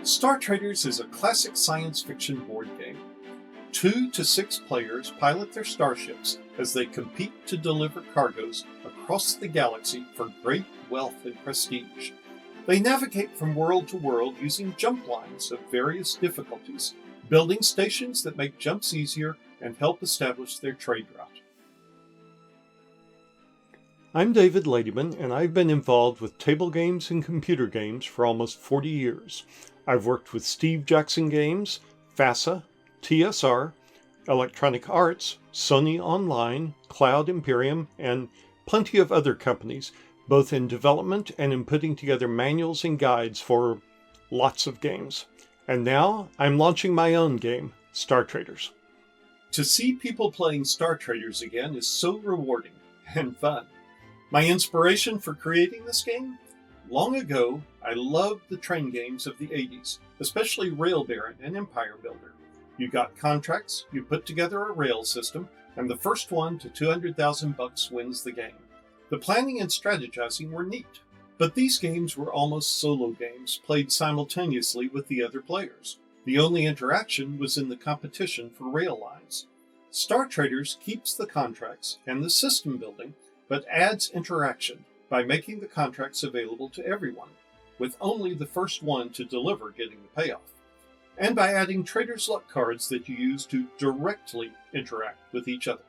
Star Traders is a classic science fiction board game. 2 to 6 players pilot their starships as they compete to deliver cargoes across the galaxy for great wealth and prestige. They navigate from world to world using jump lines of various difficulties, building stations that make jumps easier and help establish their trade route. I'm David Ladyman, and I've been involved with table games and computer games for almost 40 years. I've worked with Steve Jackson Games, FASA, TSR, Electronic Arts, Sony Online, Cloud Imperium, and plenty of other companies, both in development and in putting together manuals and guides for lots of games. And now I'm launching my own game, Star Traders. To see people playing Star Traders again is so rewarding and fun. My inspiration for creating this game? Long ago, I loved the train games of the 80s, especially Rail Baron and Empire Builder. You got contracts, you put together a rail system, and the first one to $200,000 wins the game. The planning and strategizing were neat, but these games were almost solo games played simultaneously with the other players. The only interaction was in the competition for rail lines. Star Traders keeps the contracts and the system building, but adds interaction by making the contracts available to everyone, with only the first one to deliver getting the payoff, and by adding Trader's Luck cards that you use to directly interact with each other.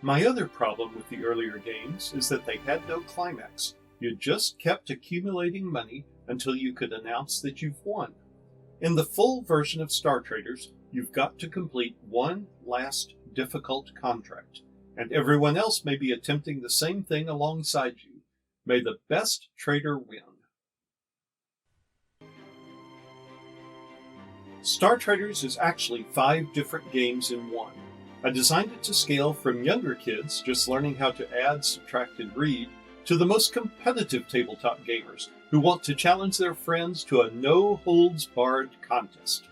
My other problem with the earlier games is that they had no climax. You just kept accumulating money until you could announce that you've won. In the full version of Star Traders, you've got to complete one last difficult contract, and everyone else may be attempting the same thing alongside you. May the best trader win. Star Traders is actually 5 different games in one. I designed it to scale from younger kids just learning how to add, subtract, and read, to the most competitive tabletop gamers who want to challenge their friends to a no-holds-barred contest.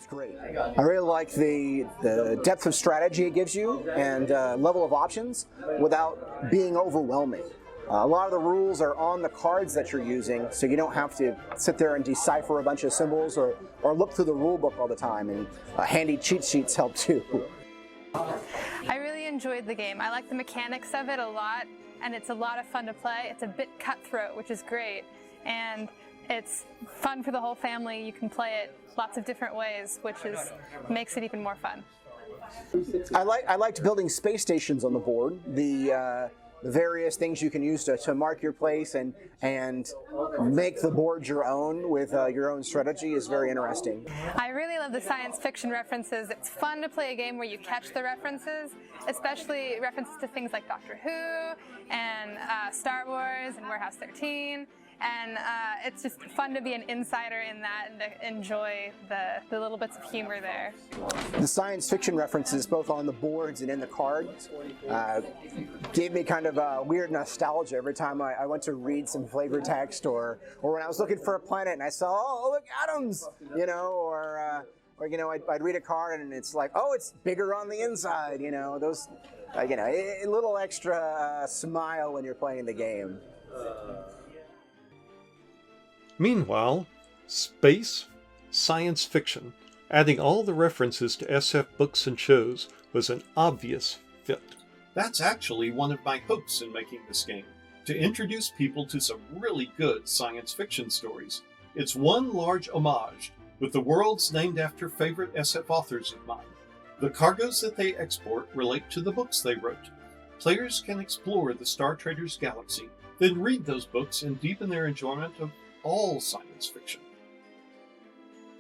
Great. I really like the depth of strategy it gives you and level of options without being overwhelming. A lot of the rules are on the cards that you're using, so you don't have to sit there and decipher a bunch of symbols or look through the rule book all the time, and handy cheat sheets help too. I really enjoyed the game. I like the mechanics of it a lot, and it's a lot of fun to play. It's a bit cutthroat, which is great, and it's fun for the whole family. You can play it lots of different ways, which makes it even more fun. I liked building space stations on the board. The various things you can use to mark your place and make the board your own with your own strategy is very interesting. I really love the science fiction references. It's fun to play a game where you catch the references, especially references to things like Doctor Who and Star Wars and Warehouse 13. And it's just fun to be an insider in that and to enjoy the little bits of humor there. The science fiction references, both on the boards and in the cards, gave me kind of a weird nostalgia every time I went to read some flavor text, or when I was looking for a planet and I saw, oh, look, atoms, or I'd read a card and it's like, oh, it's bigger on the inside, those, a little extra smile when you're playing the game. Meanwhile, space, science fiction, adding all the references to SF books and shows was an obvious fit. That's actually one of my hopes in making this game, to introduce people to some really good science fiction stories. It's one large homage, with the worlds named after favorite SF authors of mine. The cargoes that they export relate to the books they wrote. Players can explore the Star Traders galaxy, then read those books and deepen their enjoyment of all science fiction.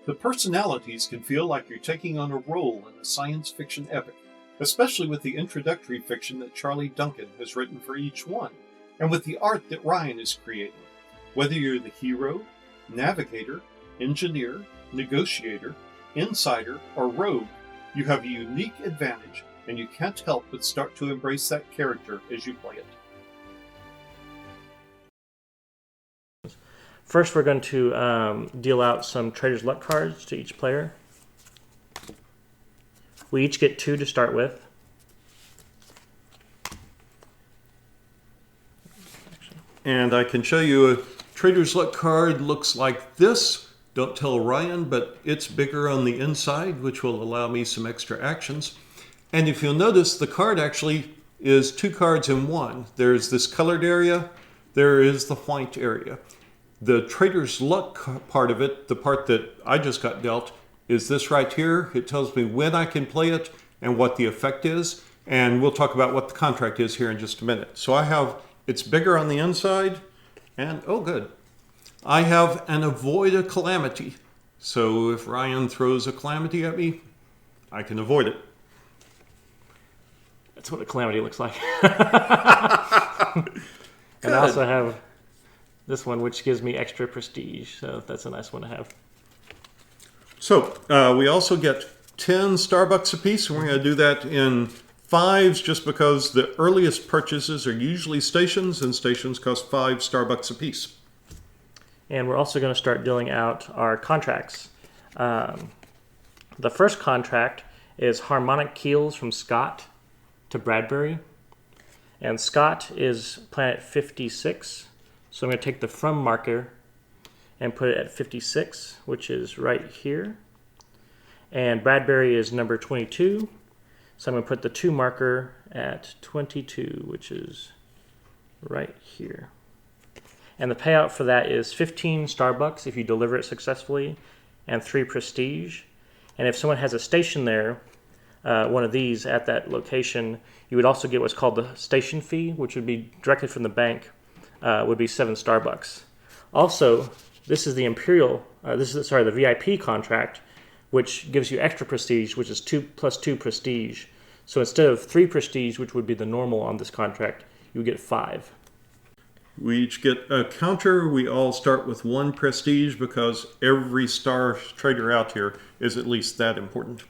The personalities can feel like you're taking on a role in a science fiction epic, especially with the introductory fiction that Charlie Duncan has written for each one, and with the art that Ryan is creating. Whether you're the hero, navigator, engineer, negotiator, insider, or rogue, you have a unique advantage, and you can't help but start to embrace that character as you play it. First, we're going to deal out some Trader's Luck cards to each player. We each get 2 to start with. And I can show you a Trader's Luck card looks like this. Don't tell Ryan, but it's bigger on the inside, which will allow me some extra actions. And if you'll notice, the card actually is 2 cards in one. There's this colored area, there is the white area. The Trader's Luck part of it, the part that I just got dealt, is this right here. It tells me when I can play it and what the effect is. And we'll talk about what the contract is here in just a minute. So I have, it's bigger on the inside, and oh good. I have an avoid a calamity. So if Ryan throws a calamity at me, I can avoid it. That's what a calamity looks like. And I also have this one, which gives me extra prestige. So that's a nice one to have. So we also get 10 Starbucks apiece. And we're going to do that in 5s just because the earliest purchases are usually stations, and stations cost 5 Starbucks apiece. And we're also going to start dealing out our contracts. The first contract is harmonic keels from Scott to Bradbury. And Scott is planet 56. So I'm going to take the from marker and put it at 56, which is right here. And Bradbury is number 22. So I'm going to put the to marker at 22, which is right here. And the payout for that is 15 Starbucks if you deliver it successfully, and 3 prestige. And if someone has a station there, one of these at that location, you would also get what's called the station fee, which would be directly from the bank, would be 7 Starbucks. Also, this is the the VIP contract, which gives you extra prestige, which is 2 plus 2 prestige. So instead of 3 prestige, which would be the normal on this contract, you would get 5. We each get a counter. We all start with 1 prestige because every star trader out here is at least that important.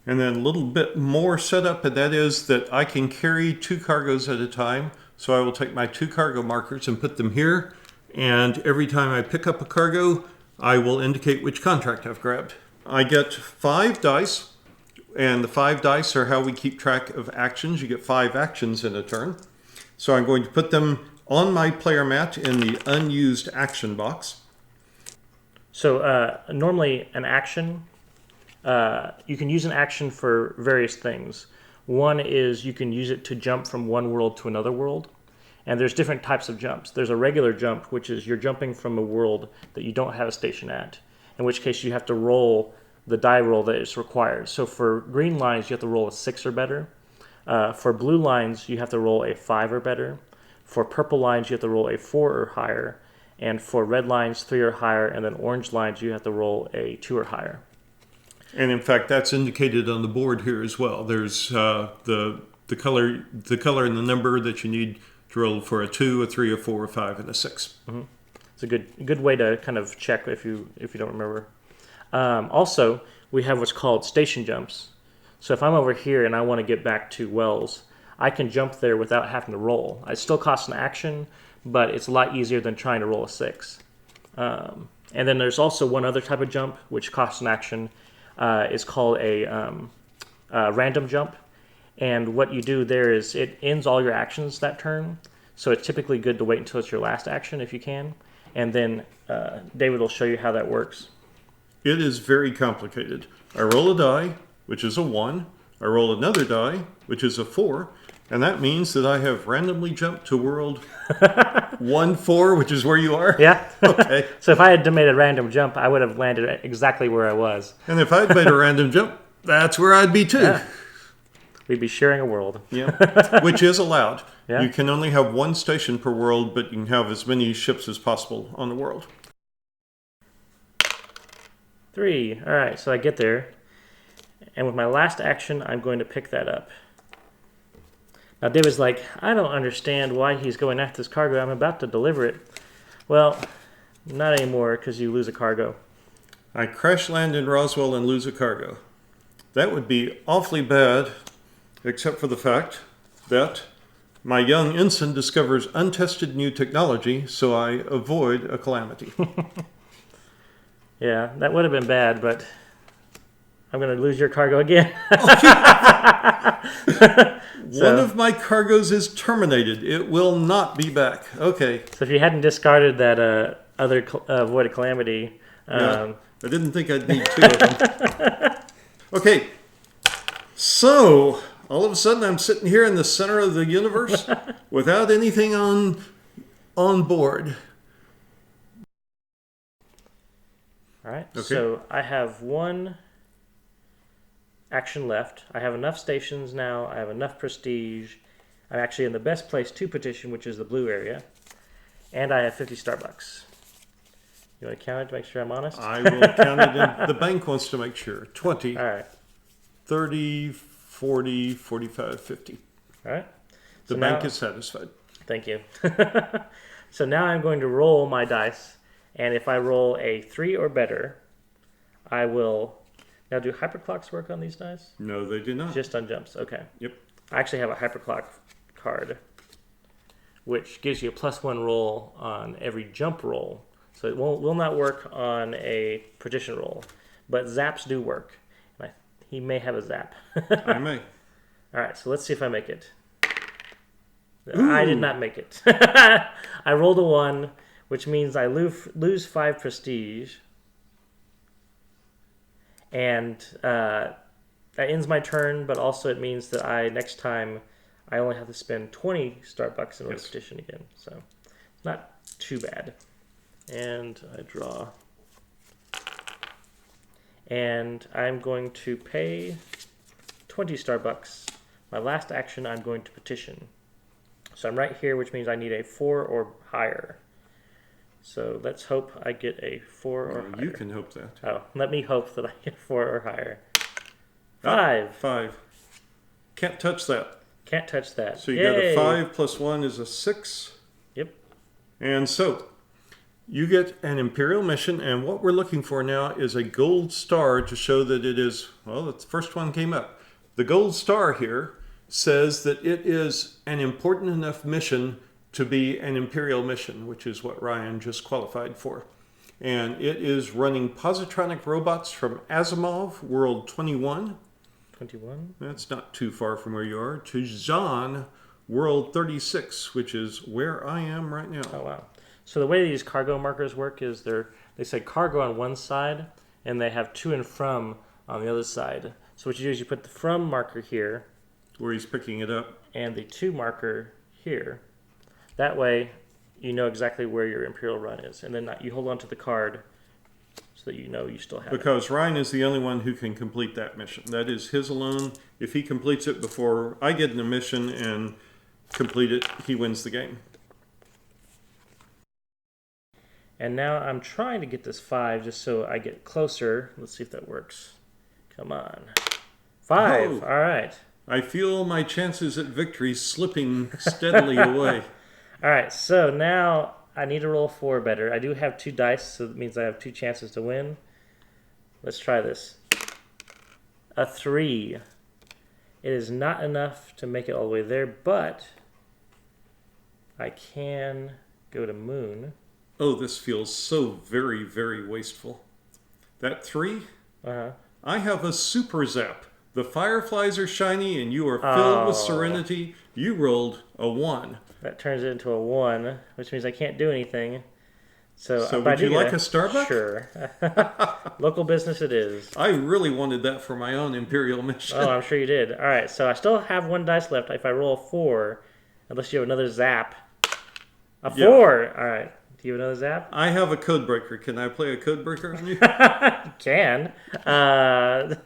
And then a little bit more setup, and that is that I can carry 2 cargoes at a time. So I will take my 2 cargo markers and put them here. And every time I pick up a cargo, I will indicate which contract I've grabbed. I get 5 dice, and the 5 dice are how we keep track of actions. You get 5 actions in a turn. So I'm going to put them on my player mat in the unused action box. So normally an action, you can use an action for various things. One is you can use it to jump from one world to another world. And there's different types of jumps. There's a regular jump, which is you're jumping from a world that you don't have a station at, in which case you have to roll the die roll that is required. So for green lines, you have to roll a 6 or better. For blue lines, you have to roll a 5 or better. For purple lines, you have to roll a 4 or higher. And for red lines, 3 or higher. And then orange lines, you have to roll a 2 or higher. And in fact, that's indicated on the board here as well. There's the color and the number that you need to roll for a 2, a 3, a 4, a 5, and a 6. Mm-hmm. It's a good way to kind of check if you don't remember. Also, we have what's called station jumps. So if I'm over here and I want to get back to Wells, I can jump there without having to roll. It still costs an action, but it's a lot easier than trying to roll a 6. And then there's also one other type of jump which costs an action. It's called a random jump. And what you do there is it ends all your actions that turn. So it's typically good to wait until it's your last action if you can. And then David will show you how that works. It is very complicated. I roll a die, which is a 1. I roll another die, which is a 4. And that means that I have randomly jumped to world 1, 4, which is where you are? Yeah. Okay. So if I had made a random jump, I would have landed exactly where I was. And if I'd made a random jump, that's where I'd be too. Yeah. We'd be sharing a world. Yeah, which is allowed. Yeah. You can only have 1 station per world, but you can have as many ships as possible on the world. 3. All right, so I get there. And with my last action, I'm going to pick that up. Now, David's like, I don't understand why he's going after this cargo. I'm about to deliver it. Well, not anymore, because you lose a cargo. I crash land in Roswell and lose a cargo. That would be awfully bad, except for the fact that my young ensign discovers untested new technology, so I avoid a calamity. Yeah, that would have been bad, but I'm going to lose your cargo again. One of my cargoes is terminated. It will not be back. Okay. So if you hadn't discarded that other Void of Calamity... I didn't think I'd need 2 of them. Okay. So, all of a sudden I'm sitting here in the center of the universe without anything on board. All right. Okay. So I have 1 action left. I have enough stations now. I have enough prestige. I'm actually in the best place to petition, which is the blue area. And I have 50 Starbucks. You want to count it to make sure I'm honest? I will count it in. The bank wants to make sure. 20, All right. 30, 40, 45, 50. All right. The So bank now- is satisfied. Thank you. So now I'm going to roll my dice. And if I roll a 3 or better, I will... Now, do hyperclocks work on these dice? No, they do not. Just on jumps. Okay. Yep. I actually have a hyperclock card, which gives you a +1 roll on every jump roll. So it will not work on a petition roll, but zaps do work. And he may have a zap. I may. All right, so let's see if I make it. Ooh. I did not make it. I rolled a 1, which means I lose 5 prestige. And that ends my turn, but also it means that next time I only have to spend 20 Starbucks in order to petition again. So it's not too bad. And I draw. And I'm going to pay 20 Starbucks. My last action, I'm going to petition. So I'm right here, which means I need a 4 or higher. So let's hope I get a 4 or higher. You can hope that. Oh, let me hope that I get 4 or higher. 5. 5. Can't touch that. Can't touch that. So you Yay. got a 5 plus 1 is a 6. Yep. And so you get an Imperial mission, and what we're looking for now is a gold star to show that it is, well, the first one came up. The gold star here says that it is an important enough mission to be an Imperial mission, which is what Ryan just qualified for. And it is running positronic robots from Asimov, World 21. 21. That's not too far from where you are. To Zahn, World 36, which is where I am right now. Oh, wow. So the way these cargo markers work is they say cargo on one side, and they have to and from on the other side. So what you do is you put the from marker here, Where he's picking it up. and the to marker here. That way, you know exactly where your Imperial run is. And then you hold on to the card so that you know you still have it. Because Ryan is the only one who can complete that mission. That is his alone. If he completes it before I get in a mission and complete it, he wins the game. And now I'm trying to get this 5 just so I get closer. Let's see if that works. Come on. 5. Oh. All right. I feel my chances at victory slipping steadily away. All right. So now I need to roll 4 better. I do have 2 dice, so that means I have 2 chances to win. Let's try this. A 3. It is not enough to make it all the way there, but I can go to Moon. Oh, this feels so very, very wasteful. That 3? Uh-huh. I have a super zap. The fireflies are shiny and you are filled with serenity. You rolled a 1. That turns it into a 1, which means I can't do anything. So So but I would do you get like a Starbucks? Sure. Local business it is. I really wanted that for my own Imperial mission. Oh, I'm sure you did. All right, so I still have 1 dice left. If I roll a 4, unless you have another zap. A 4! Yeah. All right. Do you have another zap? I have a code breaker. Can I play a code breaker on you? You can.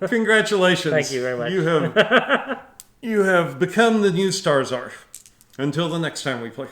Congratulations. Thank you very much. You have become the new Star Tsar. Until the next time we play.